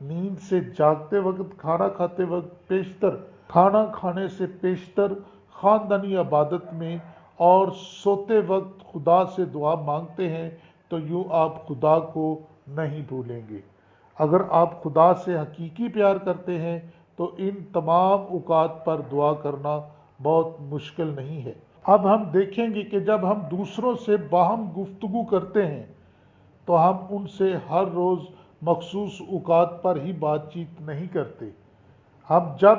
نیند سے جاگتے وقت، کھانا کھاتے وقت پیشتر، کھانا کھانے سے پیشتر خاندانی عبادت میں، اور سوتے وقت خدا سے دعا مانگتے ہیں، تو یوں آپ خدا کو نہیں بھولیں گے۔ اگر آپ خدا سے حقیقی پیار کرتے ہیں تو ان تمام اوقات پر دعا کرنا بہت مشکل نہیں ہے۔ اب ہم دیکھیں گے کہ جب ہم دوسروں سے باہم گفتگو کرتے ہیں تو ہم ان سے ہر روز مخصوص اوقات پر ہی بات چیت نہیں کرتے۔ ہم جب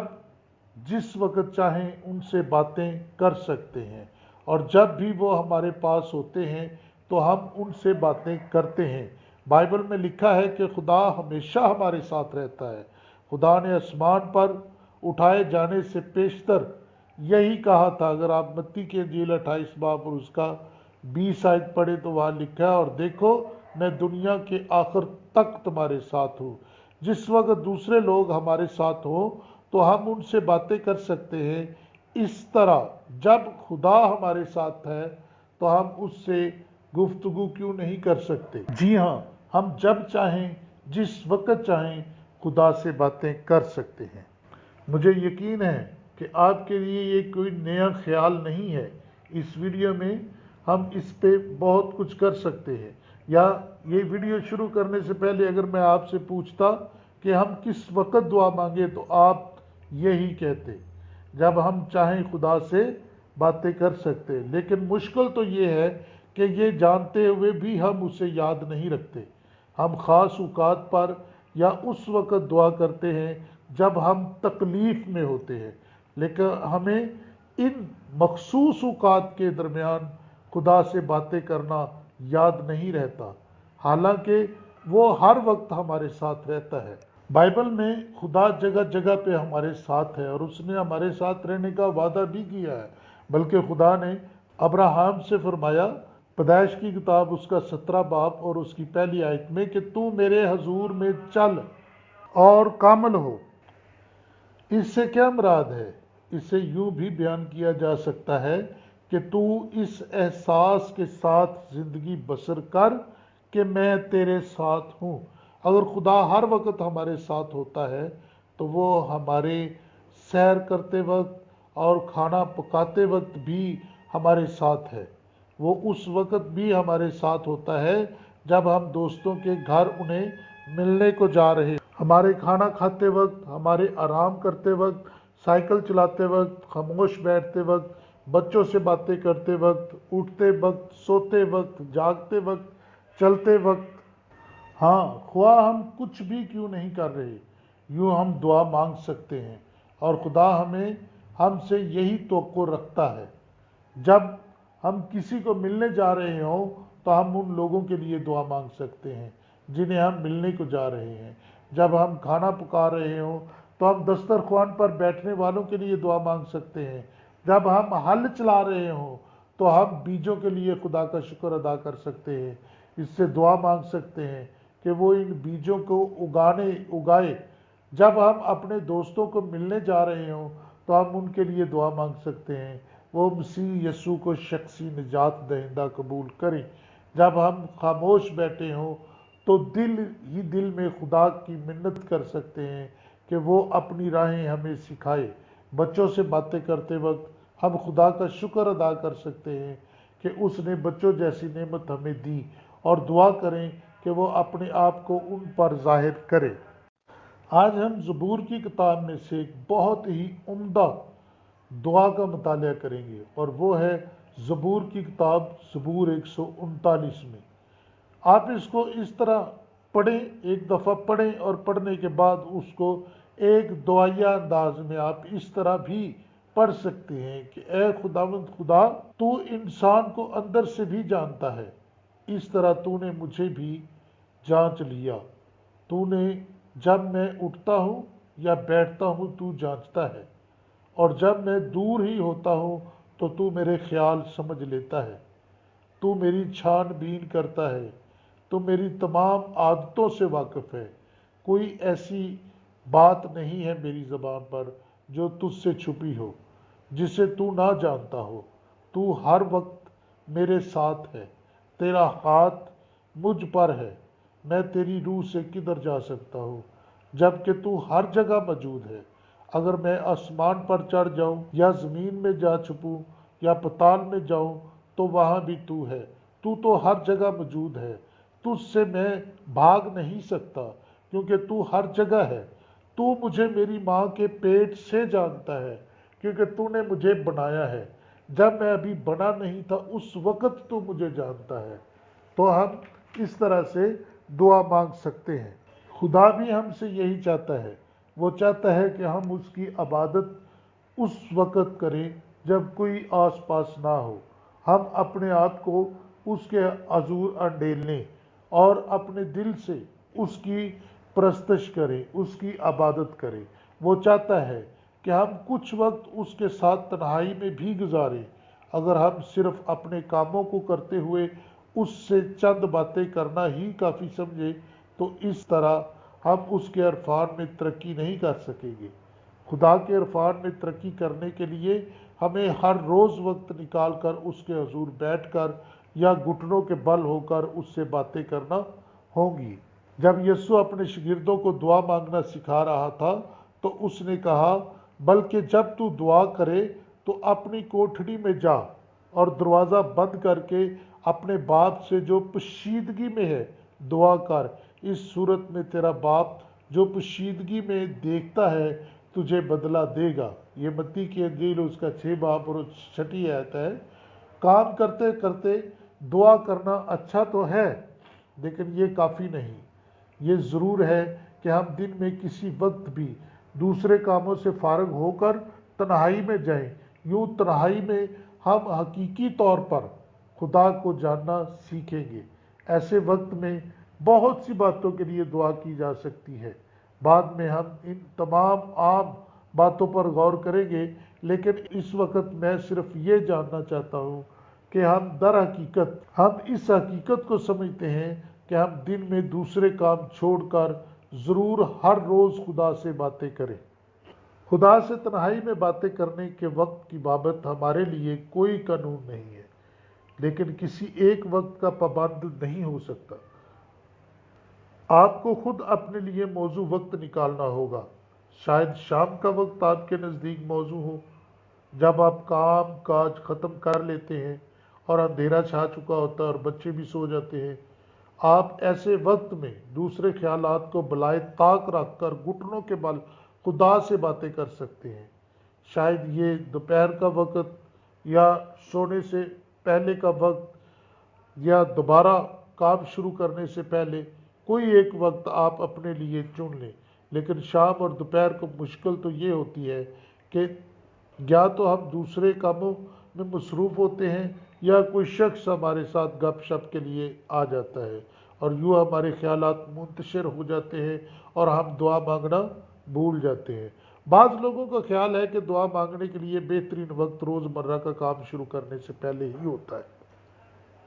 جس وقت چاہیں ان سے باتیں کر سکتے ہیں، اور جب بھی وہ ہمارے پاس ہوتے ہیں تو ہم ان سے باتیں کرتے ہیں۔ بائبل میں لکھا ہے کہ خدا ہمیشہ ہمارے ساتھ رہتا ہے۔ خدا نے آسمان پر اٹھائے جانے سے پیشتر یہی کہا تھا۔ اگر آپ متی کی انجیل 28 باب اور اس کا 20 آیت پڑھے تو وہاں لکھا ہے، اور دیکھو میں دنیا کے آخر تک تمہارے ساتھ ہوں۔ جس وقت دوسرے لوگ ہمارے ساتھ ہوں تو ہم ان سے باتیں کر سکتے ہیں۔ اس طرح جب خدا ہمارے ساتھ ہے تو ہم اس سے گفتگو کیوں نہیں کر سکتے؟ جی ہاں، ہم جب چاہیں، جس وقت چاہیں خدا سے باتیں کر سکتے ہیں۔ مجھے یقین ہے کہ آپ کے لیے یہ کوئی نیا خیال نہیں ہے۔ اس ویڈیو میں ہم اس پہ بہت کچھ کر سکتے ہیں۔ یا یہ ویڈیو شروع کرنے سے پہلے اگر میں آپ سے پوچھتا کہ ہم کس وقت دعا مانگے تو آپ یہی کہتے، جب ہم چاہیں خدا سے باتیں کر سکتے۔ لیکن مشکل تو یہ ہے کہ یہ جانتے ہوئے بھی ہم اسے یاد نہیں رکھتے۔ ہم خاص اوقات پر یا اس وقت دعا کرتے ہیں جب ہم تکلیف میں ہوتے ہیں، لیکن ہمیں ان مخصوص اوقات کے درمیان خدا سے باتیں کرنا یاد نہیں رہتا، حالانکہ وہ ہر وقت ہمارے ساتھ رہتا ہے۔ بائبل میں خدا جگہ جگہ پہ ہمارے ساتھ ہے، اور اس نے ہمارے ساتھ رہنے کا وعدہ بھی کیا ہے۔ بلکہ خدا نے ابراہیم سے فرمایا، پیدائش کی کتاب اس کا 17 باب اور اس کی پہلی آیت میں، کہ تو میرے حضور میں چل اور کامل ہو۔ اس سے کیا مراد ہے؟ اسے یوں بھی بیان کیا جا سکتا ہے کہ تو اس احساس کے ساتھ زندگی بسر کر کہ میں تیرے ساتھ ہوں۔ اگر خدا ہر وقت ہمارے ساتھ ہوتا ہے تو وہ ہمارے سیر کرتے وقت اور کھانا پکاتے وقت بھی ہمارے ساتھ ہے۔ وہ اس وقت بھی ہمارے ساتھ ہوتا ہے جب ہم دوستوں کے گھر انہیں ملنے کو جا رہے ہیں، ہمارے کھانا کھاتے وقت، ہمارے آرام کرتے وقت، سائیکل چلاتے وقت، خاموش بیٹھتے وقت، بچوں سے باتیں کرتے وقت، اٹھتے وقت، سوتے وقت، جاگتے وقت، چلتے وقت۔ ہاں، خواہ ہم کچھ بھی کیوں نہیں کر رہے، یوں ہم دعا مانگ سکتے ہیں، اور خدا ہم سے یہی توقع رکھتا ہے۔ جب ہم کسی کو ملنے جا رہے ہوں تو ہم ان لوگوں کے لیے دعا مانگ سکتے ہیں جنہیں ہم ملنے کو جا رہے ہیں۔ جب ہم کھانا پکا رہے ہوں تو ہم دسترخوان پر بیٹھنے والوں کے لیے دعا مانگ سکتے ہیں۔ جب ہم ہل چلا رہے ہوں تو ہم بیجوں کے لیے خدا کا شکر ادا کر سکتے ہیں، اس سے دعا مانگ سکتے ہیں کہ وہ ان بیجوں کو اگائے۔ جب ہم اپنے دوستوں کو ملنے جا رہے ہوں تو ہم ان کے لیے دعا مانگ سکتے ہیں، وہ مسیح یسوع کو شخصی نجات دہندہ قبول کریں۔ جب ہم خاموش بیٹھے ہوں تو دل ہی دل میں خدا کی منت کر سکتے ہیں کہ وہ اپنی راہیں ہمیں سکھائے۔ بچوں سے باتیں کرتے وقت ہم خدا کا شکر ادا کر سکتے ہیں کہ اس نے بچوں جیسی نعمت ہمیں دی، اور دعا کریں کہ وہ اپنے آپ کو ان پر ظاہر کرے۔ آج ہم زبور کی کتاب میں سے ایک بہت ہی عمدہ دعا کا مطالعہ کریں گے، اور وہ ہے زبور کی کتاب زبور 139 میں۔ آپ اس کو اس طرح پڑھیں، ایک دفعہ پڑھیں، اور پڑھنے کے بعد اس کو ایک دعائیہ انداز میں آپ اس طرح بھی پڑھ سکتے ہیں کہ اے خداوند خدا، تو انسان کو اندر سے بھی جانتا ہے، اس طرح تو نے مجھے بھی جانچ لیا۔ تو نے جب میں اٹھتا ہوں یا بیٹھتا ہوں تو جانچتا ہے، اور جب میں دور ہی ہوتا ہوں تو میرے خیال سمجھ لیتا ہے۔ تو میری چھان بین کرتا ہے، تو میری تمام عادتوں سے واقف ہے۔ کوئی ایسی بات نہیں ہے میری زبان پر جو تجھ سے چھپی ہو، جسے تو نہ جانتا ہو۔ تو ہر وقت میرے ساتھ ہے، تیرا ہاتھ مجھ پر ہے۔ میں تیری روح سے کدھر جا سکتا ہوں؟ جبکہ تو ہر جگہ موجود ہے۔ اگر میں آسمان پر چڑھ جاؤں یا زمین میں جا چھپوں یا پتال میں جاؤں تو وہاں بھی تو ہے۔ تو ہر جگہ موجود ہے۔ تجھ سے میں بھاگ نہیں سکتا کیونکہ تو ہر جگہ ہے۔ تو مجھے میری ماں کے پیٹ سے جانتا ہے کیونکہ تو نے مجھے بنایا ہے۔ جب میں ابھی بنا نہیں تھا اس وقت تو مجھے جانتا ہے۔ تو ہم اس طرح سے دعا مانگ سکتے ہیں۔ خدا بھی ہم سے یہی چاہتا ہے۔ وہ چاہتا ہے کہ ہم اس کی عبادت اس وقت کریں جب کوئی آس پاس نہ ہو۔ ہم اپنے آپ کو اس کے حضور انڈیل لیں اور اپنے دل سے اس کی پرستش کریں، اس کی عبادت کریں۔ وہ چاہتا ہے کہ ہم کچھ وقت اس کے ساتھ تنہائی میں بھی گزاریں۔ اگر ہم صرف اپنے کاموں کو کرتے ہوئے اس سے چند باتیں کرنا ہی کافی سمجھے تو اس طرح ہم اس کے عرفان میں ترقی نہیں کر سکیں گے۔ خدا کے عرفان میں ترقی کرنے کے لیے ہمیں ہر روز وقت نکال کر اس کے حضور بیٹھ کر یا گھٹنوں کے بل ہو کر اس سے باتیں کرنا ہوں گی۔ جب یسوع اپنے شاگردوں کو دعا مانگنا سکھا رہا تھا تو اس نے کہا، بلکہ جب تو دعا کرے تو اپنی کوٹھڑی میں جا اور دروازہ بند کر کے اپنے باپ سے جو پوشیدگی میں ہے دعا کر۔ اس صورت میں تیرا باپ جو پوشیدگی میں دیکھتا ہے تجھے بدلہ دے گا۔ یہ متی کی انجیل اس کا 6 باب اور 6 آیت ہے۔ کام کرتے کرتے دعا کرنا اچھا تو ہے لیکن یہ کافی نہیں۔ یہ ضرور ہے کہ ہم دن میں کسی وقت بھی دوسرے کاموں سے فارغ ہو کر تنہائی میں جائیں۔ یوں تنہائی میں ہم حقیقی طور پر خدا کو جاننا سیکھیں گے۔ ایسے وقت میں بہت سی باتوں کے لیے دعا کی جا سکتی ہے۔ بعد میں ہم ان تمام عام باتوں پر غور کریں گے، لیکن اس وقت میں صرف یہ جاننا چاہتا ہوں کہ ہم اس حقیقت کو سمجھتے ہیں کہ ہم دن میں دوسرے کام چھوڑ کر ضرور ہر روز خدا سے باتیں کریں۔ خدا سے تنہائی میں باتیں کرنے کے وقت کی بابت ہمارے لیے کوئی قانون نہیں ہے، لیکن کسی ایک وقت کا پابند نہیں ہو سکتا۔ آپ کو خود اپنے لیے موزوں وقت نکالنا ہوگا۔ شاید شام کا وقت آپ کے نزدیک موزوں ہو، جب آپ کام کاج ختم کر لیتے ہیں اور اندھیرا چھا چکا ہوتا ہے اور بچے بھی سو جاتے ہیں۔ آپ ایسے وقت میں دوسرے خیالات کو بالائے طاق رکھ کر گھٹنوں کے بل خدا سے باتیں کر سکتے ہیں۔ شاید یہ دوپہر کا وقت یا سونے سے پہلے کا وقت یا دوبارہ کام شروع کرنے سے پہلے کوئی ایک وقت آپ اپنے لیے چن لیں۔ لیکن شام اور دوپہر کو مشکل تو یہ ہوتی ہے کہ یا تو ہم دوسرے کاموں میں مصروف ہوتے ہیں یا کوئی شخص ہمارے ساتھ گپ شپ کے لیے آ جاتا ہے اور یوں ہمارے خیالات منتشر ہو جاتے ہیں اور ہم دعا مانگنا بھول جاتے ہیں۔ بعض لوگوں کا خیال ہے کہ دعا مانگنے کے لیے بہترین وقت روز مرہ کا کام شروع کرنے سے پہلے ہی ہوتا ہے۔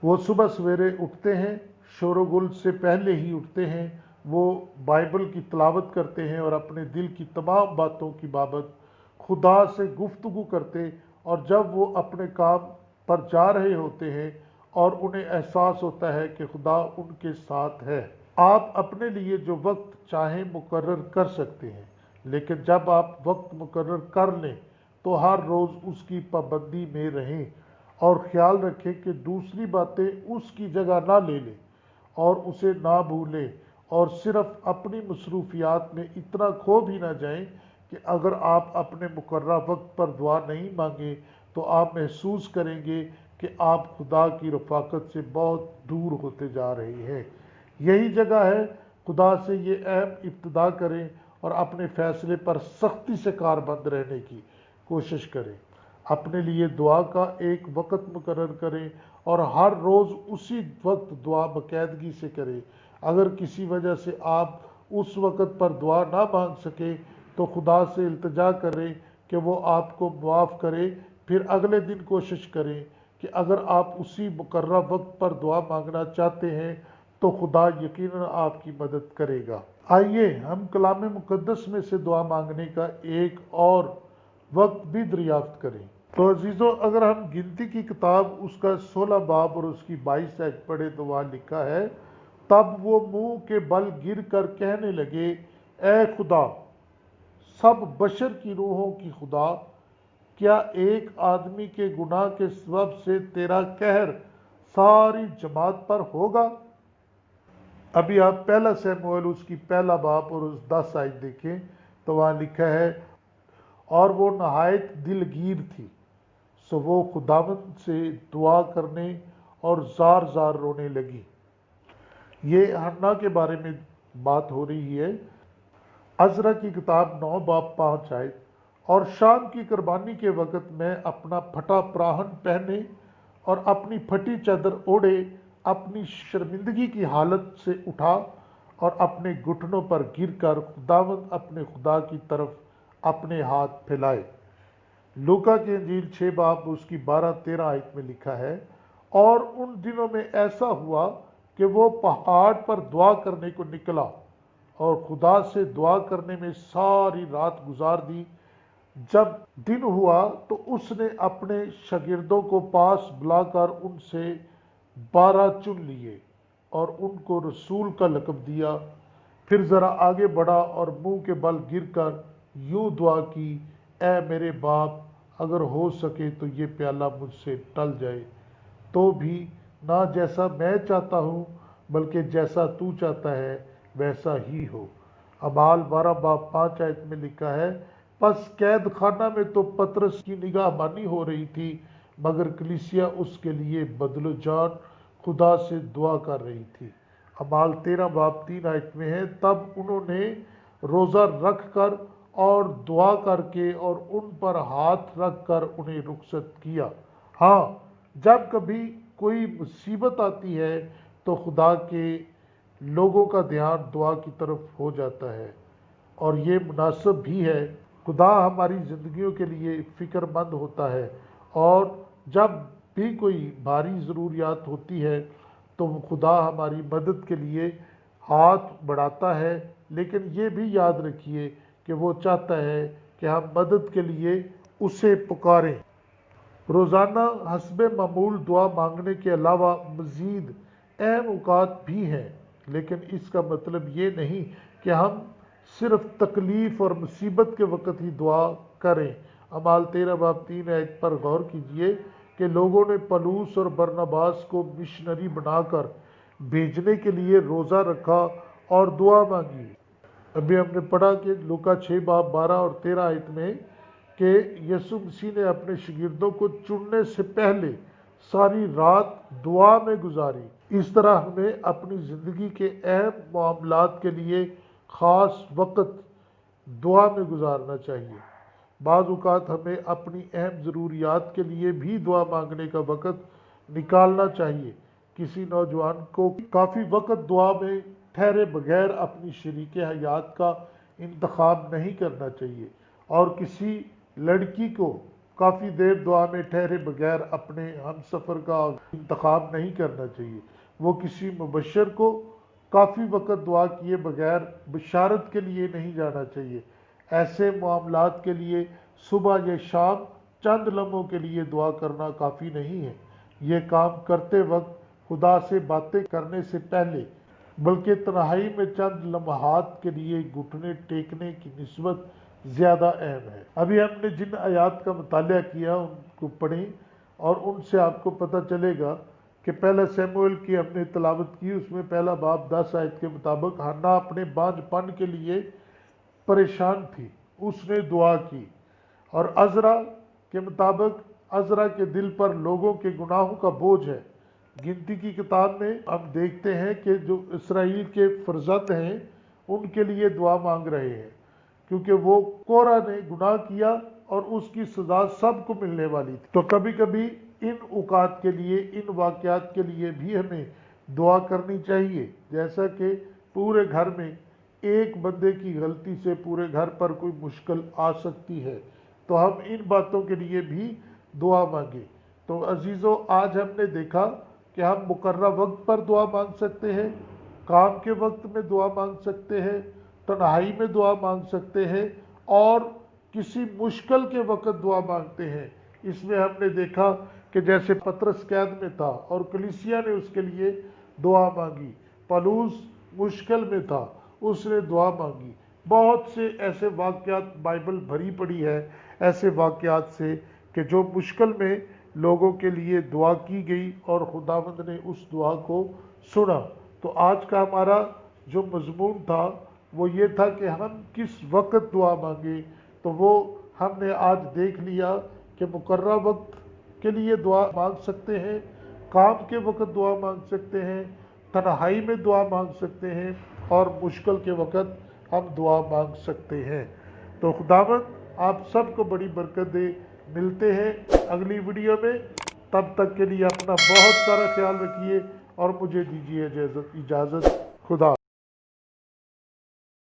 وہ صبح سویرے اٹھتے ہیں، شور و گل سے پہلے ہی اٹھتے ہیں، وہ بائبل کی تلاوت کرتے ہیں اور اپنے دل کی تمام باتوں کی بابت خدا سے گفتگو کرتے، اور جب وہ اپنے کام پر جا رہے ہوتے ہیں اور انہیں احساس ہوتا ہے کہ خدا ان کے ساتھ ہے۔ آپ اپنے لیے جو وقت چاہیں مقرر کر سکتے ہیں، لیکن جب آپ وقت مقرر کر لیں تو ہر روز اس کی پابندی میں رہیں اور خیال رکھیں کہ دوسری باتیں اس کی جگہ نہ لے لیں اور اسے نہ بھولیں، اور صرف اپنی مصروفیات میں اتنا کھو بھی نہ جائیں کہ اگر آپ اپنے مقررہ وقت پر دعا نہیں مانگیں تو آپ محسوس کریں گے کہ آپ خدا کی رفاقت سے بہت دور ہوتے جا رہے ہیں۔ یہی جگہ ہے خدا سے یہ اہم ابتدا کریں اور اپنے فیصلے پر سختی سے کاربند رہنے کی کوشش کریں۔ اپنے لیے دعا کا ایک وقت مقرر کریں اور ہر روز اسی وقت دعا باقاعدگی سے کریں۔ اگر کسی وجہ سے آپ اس وقت پر دعا نہ مانگ سکیں تو خدا سے التجا کریں کہ وہ آپ کو معاف کرے، پھر اگلے دن کوشش کریں کہ اگر آپ اسی مقررہ وقت پر دعا مانگنا چاہتے ہیں تو خدا یقیناً آپ کی مدد کرے گا۔ آئیے ہم کلام مقدس میں سے دعا مانگنے کا ایک اور وقت بھی دریافت کریں۔ تو عزیزو، اگر ہم گنتی کی کتاب اس کا 16 باب اور اس کی 22 پڑھے تو وہاں لکھا ہے، تب وہ منہ کے بل گر کر کہنے لگے، اے خدا، سب بشر کی روحوں کی خدا، کیا ایک آدمی کے گناہ کے سبب سے تیرا قہر ساری جماعت پر ہوگا؟ ابھی آپ پہلا سیموئیل اس کی پہلا باب اور اس 10 آیت دیکھیں تو وہاں لکھا ہے، اور وہ نہایت دلگیر تھی، سو وہ خداوند سے دعا کرنے اور زار زار رونے لگی۔ یہ ہنّا کے بارے میں بات ہو رہی ہے۔ عزرا کی کتاب 9 باب 5 آیت، اور شام کی قربانی کے وقت میں اپنا پھٹا پراہن پہنے اور اپنی پھٹی چادر اوڑھے اپنی شرمندگی کی حالت سے اٹھا اور اپنے گھٹنوں پر گر کر خداوند اپنے خدا کی طرف اپنے ہاتھ پھیلائے۔ لوکا کی انجیل 6 باب اس کی 12-13 آیت میں لکھا ہے، اور ان دنوں میں ایسا ہوا کہ وہ پہاڑ پر دعا کرنے کو نکلا اور خدا سے دعا کرنے میں ساری رات گزار دی۔ جب دن ہوا تو اس نے اپنے شاگردوں کو پاس بلا کر ان سے 12 چن لیے اور ان کو رسول کا لقب دیا۔ پھر ذرا آگے بڑھا اور منہ کے بل گر کر یوں دعا کی، اے میرے باپ، اگر ہو سکے تو یہ پیالہ مجھ سے ٹل جائے، تو بھی نہ جیسا میں چاہتا ہوں بلکہ جیسا تو چاہتا ہے ویسا ہی ہو۔ اعمال 12 باب 5 آیت میں لکھا ہے، پس قید خانہ میں تو پطرس کی نگاہ بانی ہو رہی تھی، مگر کلیسیا اس کے لیے بدل و جان خدا سے دعا کر رہی تھی۔ اعمال 13 باب 3 آیت میں ہے، تب انہوں نے روزہ رکھ کر اور دعا کر کے اور ان پر ہاتھ رکھ کر انہیں رخصت کیا۔ ہاں، جب کبھی کوئی مصیبت آتی ہے تو خدا کے لوگوں کا دھیان دعا کی طرف ہو جاتا ہے، اور یہ مناسب بھی ہے۔ خدا ہماری زندگیوں کے لیے فکر مند ہوتا ہے، اور جب بھی کوئی بھاری ضروریات ہوتی ہے تو خدا ہماری مدد کے لیے ہاتھ بڑھاتا ہے، لیکن یہ بھی یاد رکھیے کہ وہ چاہتا ہے کہ ہم مدد کے لیے اسے پکاریں۔ روزانہ حسب معمول دعا مانگنے کے علاوہ مزید اہم اوقات بھی ہیں، لیکن اس کا مطلب یہ نہیں کہ ہم صرف تکلیف اور مصیبت کے وقت ہی دعا کریں۔ اعمال 13 باب 3 آیت پر غور کیجئے کہ لوگوں نے پولس اور برناباس کو مشنری بنا کر بھیجنے کے لیے روزہ رکھا اور دعا مانگی۔ ابھی ہم نے پڑھا کہ لوکا 6 باب 12 اور 13 آیت میں کہ یسوع مسیح نے اپنے شاگردوں کو چننے سے پہلے ساری رات دعا میں گزاری۔ اس طرح ہمیں اپنی زندگی کے اہم معاملات کے لیے خاص وقت دعا میں گزارنا چاہیے۔ بعض اوقات ہمیں اپنی اہم ضروریات کے لیے بھی دعا مانگنے کا وقت نکالنا چاہیے۔ کسی نوجوان کو کافی وقت دعا میں ٹھہرے بغیر اپنی شریک حیات کا انتخاب نہیں کرنا چاہیے، اور کسی لڑکی کو کافی دیر دعا میں ٹھہرے بغیر اپنے ہم سفر کا انتخاب نہیں کرنا چاہیے۔ وہ کسی مبشر کو کافی وقت دعا کیے بغیر بشارت کے لیے نہیں جانا چاہیے۔ ایسے معاملات کے لیے صبح یا شام چند لمحوں کے لیے دعا کرنا کافی نہیں ہے۔ یہ کام کرتے وقت خدا سے باتیں کرنے سے پہلے بلکہ تنہائی میں چند لمحات کے لیے گھٹنے ٹیکنے کی نسبت زیادہ اہم ہے۔ ابھی ہم نے جن آیات کا مطالعہ کیا ان کو پڑھیں، اور ان سے آپ کو پتہ چلے گا کہ پہلا سیموئیل کی ہم نے تلاوت کی، اس میں پہلا باب 10 آیت کے مطابق ہنا اپنے بانجھ پن کے لیے پریشان تھی، اس نے دعا کی، اور عزرا کے مطابق عزرا کے دل پر لوگوں کے گناہوں کا بوجھ ہے۔ گنتی کی کتاب میں ہم دیکھتے ہیں کہ جو اسرائیل کے فرزند ہیں ان کے لیے دعا مانگ رہے ہیں، کیونکہ وہ کورہ نے گناہ کیا اور اس کی سزا سب کو ملنے والی تھی۔ تو کبھی کبھی ان اوقات کے لیے، ان واقعات کے لیے بھی ہمیں دعا کرنی چاہیے، جیسا کہ پورے گھر میں ایک بندے کی غلطی سے پورے گھر پر کوئی مشکل آ سکتی ہے، تو ہم ان باتوں کے لیے بھی دعا مانگیں۔ تو عزیزو، آج ہم نے دیکھا کہ ہم مقررہ وقت پر دعا مانگ سکتے ہیں، کام کے وقت میں دعا مانگ سکتے ہیں، تنہائی میں دعا مانگ سکتے ہیں، اور کسی مشکل کے وقت دعا مانگتے ہیں۔ اس میں ہم نے دیکھا کہ جیسے پطرس قید میں تھا اور کلیسیا نے اس کے لیے دعا مانگی، پولس مشکل میں تھا، اس نے دعا مانگی۔ بہت سے ایسے واقعات بائبل بھری پڑی ہے ایسے واقعات سے کہ جو مشکل میں لوگوں کے لیے دعا کی گئی اور خداوند نے اس دعا کو سنا۔ تو آج کا ہمارا جو مضمون تھا وہ یہ تھا کہ ہم کس وقت دعا مانگیں، تو وہ ہم نے آج دیکھ لیا کہ مقررہ وقت کے لیے دعا مانگ سکتے ہیں، کام کے وقت دعا مانگ سکتے ہیں، تنہائی میں دعا مانگ سکتے ہیں، اور مشکل کے وقت ہم دعا مانگ سکتے ہیں۔ تو خداوند آپ سب کو بڑی برکت دے۔ ملتے ہیں اگلی ویڈیو میں، تب تک کے لیے اپنا بہت سارا خیال رکھیے اور مجھے دیجیے اجازت۔ خدا